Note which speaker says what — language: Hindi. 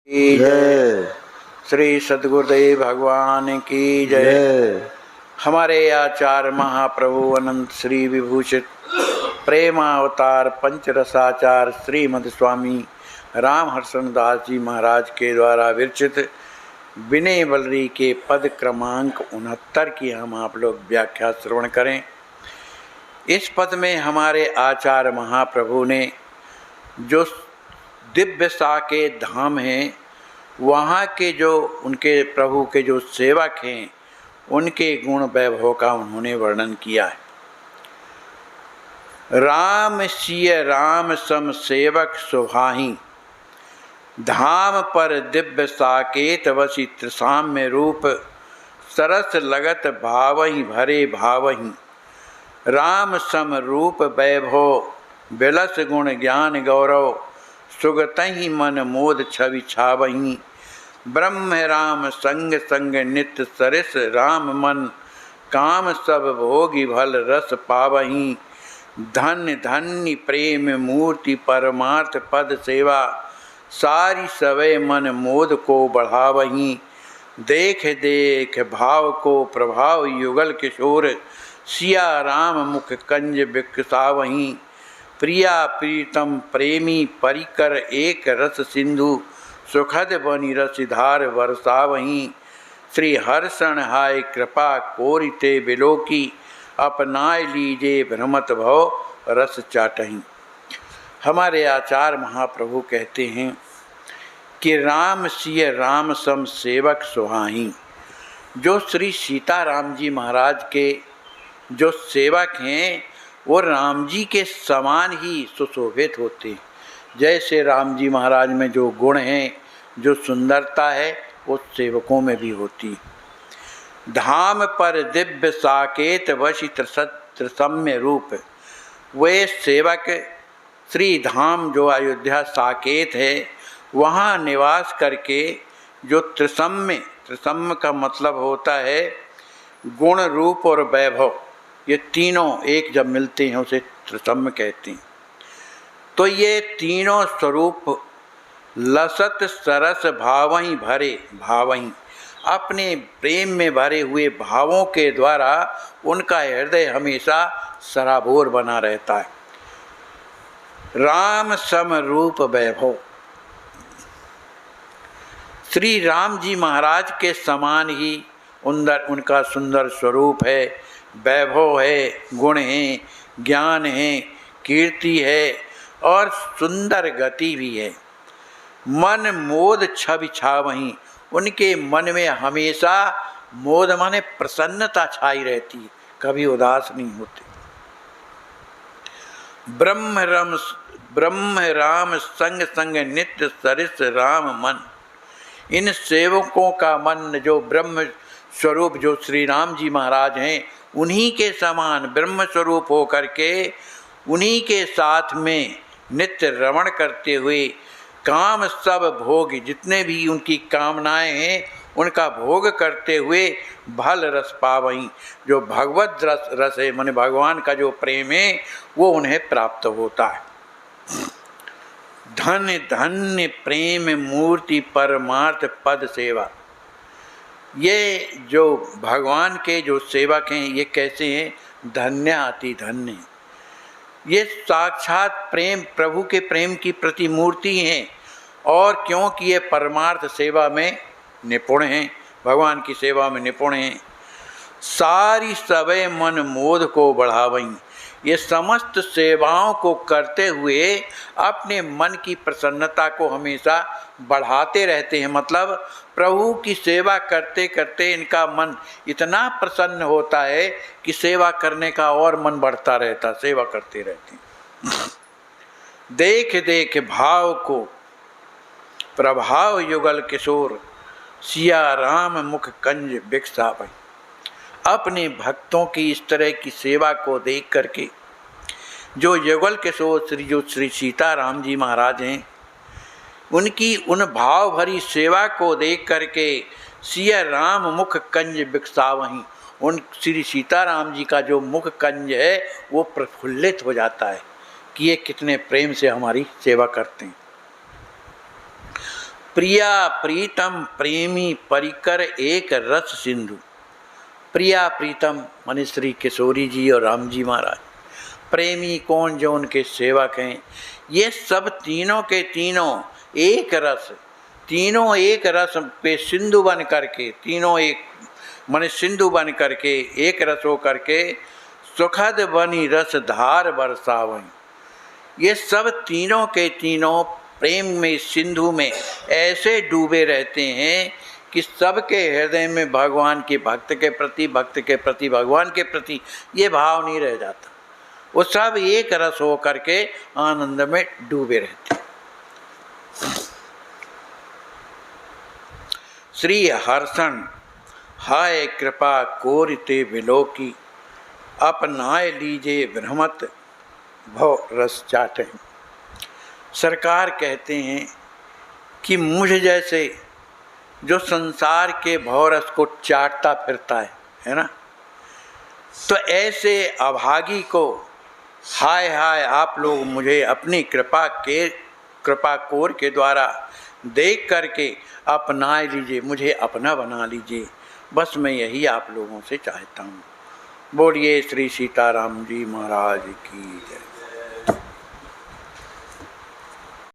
Speaker 1: की जय।
Speaker 2: जय
Speaker 1: श्री सद्गुरुदेव भगवान की जय।
Speaker 2: जय।
Speaker 1: हमारे आचार्य महाप्रभु अनंत श्री विभूषित प्रेमावतार पंचरसाचार श्रीमद स्वामी रामहर्षण दास जी महाराज के द्वारा विरचित विनय बलरी के पद क्रमांक 69 की हम आप लोग व्याख्या श्रवण करें। इस पद में हमारे आचार्य महाप्रभु ने जो दिव्य साकेत धाम हैं, वहाँ के जो उनके प्रभु के जो सेवक हैं, उनके गुण वैभव का उन्होंने वर्णन किया है। राम सिय राम सम सेवक सुभाहि, धाम पर दिव्य साकेत वसी त्रिसाम्य रूप, सरस लगत भावहि भरे भावहि, राम सम रूप वैभव बिलस गुण ज्ञान गौरव, सुगतहि मन मोद छवि छावहि, ब्रह्म राम संग संग नित्य सरिस राम मन, काम सब भोगी भल रस पावहि, धन्य धन्य प्रेम मूर्ति परमार्थ पद सेवा, सारी सवै मन मोद को बढ़ावहि, देख देख भाव को प्रभाव युगल किशोर, सिया राम मुख कंज बिकसावहि, प्रिया प्रीतम प्रेमी परिकर एक रस सिंधु, सुखद बनी रसिधार वर्षावहि, श्री हर्षण हाय कृपा कोरिते बिलोकी, अपनाय लीजे भ्रमत भव रस चाटहि। हमारे आचार्य महाप्रभु कहते हैं कि राम सिय राम सम सेवक सुहाहि, जो श्री सीताराम जी महाराज के जो सेवक हैं, वो राम जी के समान ही सुशोभित होते हैं। जैसे राम जी महाराज में जो गुण हैं, जो सुंदरता है, उस सेवकों में भी होती। धाम पर दिव्य साकेत वशी त्रिसम्य रूप, वे सेवक श्री धाम जो अयोध्या साकेत है, वहाँ निवास करके जो त्रिसम्य का मतलब होता है गुण रूप और वैभव, ये तीनों एक जब मिलते हैं उसे त्रिसम्य कहते हैं। तो ये तीनों स्वरूप लसत सरस भावहि भरे भावहि, अपने प्रेम में भरे हुए भावों के द्वारा उनका हृदय हमेशा सराबोर बना रहता है। राम सम रूप वैभव, श्री राम जी महाराज के समान ही उनका सुंदर स्वरूप है, वैभव है, गुण हैं, ज्ञान है, कीर्ति है और सुंदर गति भी है। मन मोद छवि छावहि, उनके मन में हमेशा मोद माने प्रसन्नता छाई रहती है, कभी उदास नहीं होते। ब्रह्म राम संग संग नित्य सरिस राम मन, इन सेवकों का मन जो ब्रह्म स्वरूप जो श्री राम जी महाराज हैं, उन्हीं के समान ब्रह्म स्वरूप होकर के उन्हीं के साथ में नित्य रमण करते हुए, काम सब भोग, जितने भी उनकी कामनाएं हैं उनका भोग करते हुए, भल रस पावहीं, जो भगवत रस है माने भगवान का जो प्रेम है वो उन्हें प्राप्त होता है। धन्य धन्य प्रेम मूर्ति परमार्थ पद सेवा, ये जो भगवान के जो सेवक हैं ये कैसे हैं? धन्य अति धन्य, ये साक्षात प्रेम प्रभु के प्रेम की प्रतिमूर्ति हैं। और क्योंकि ये परमार्थ सेवा में निपुण हैं, भगवान की सेवा में निपुण हैं। सारी सवै मन मोद को बढ़ावहीं, ये समस्त सेवाओं को करते हुए अपने मन की प्रसन्नता को हमेशा बढ़ाते रहते हैं। मतलब प्रभु की सेवा करते करते इनका मन इतना प्रसन्न होता है कि सेवा करने का और मन बढ़ता रहता, सेवा करते रहते हैं। देख देख भाव को प्रभाव युगल किशोर, सिया राम मुख कंज बिकसावहि, अपने भक्तों की इस तरह की सेवा को देख करके जो युगल किशोर श्री सीताराम जी महाराज हैं, उनकी उन भाव भरी सेवा को देख करके सिया राम मुख कंज बिकसावहि, उन श्री सीताराम जी का जो मुख कंज है वो प्रफुल्लित हो जाता है कि ये कितने प्रेम से हमारी सेवा करते हैं। प्रिया प्रीतम प्रेमी परिकर एक रस सिंधु। प्रिया प्रीतम माने श्री किशोरी जी और राम जी महाराज, प्रेमी कौन जो उनके सेवक हैं, ये सब तीनों के तीनों एक रस, तीनों एक रस पे सिंधु बन करके, तीनों एक माने सिंधु बन करके एक रस हो करके सुखद बनी रस धार बरसावई। ये सब तीनों के तीनों प्रेम में सिंधु में ऐसे डूबे रहते हैं कि सबके हृदय में भगवान के भक्त के प्रति, भक्त के प्रति भगवान के प्रति ये भाव नहीं रह जाता। वो सब एक रस हो करके आनंद में डूबे रहते हैं। श्री हर्षण हाय कृपा कोरिते विलोकी, अपनाए लीजे भ्रमत भव रस चाटे। सरकार कहते हैं कि मुझ जैसे जो संसार के भवरस को चाटता फिरता है ना, तो ऐसे अभागी को हाय हाय आप लोग मुझे अपनी कृपा कोर के द्वारा देख करके अपना लीजिए, मुझे अपना बना लीजिए। बस मैं यही आप लोगों से चाहता हूँ। बोलिए श्री सीताराम जी महाराज की जय।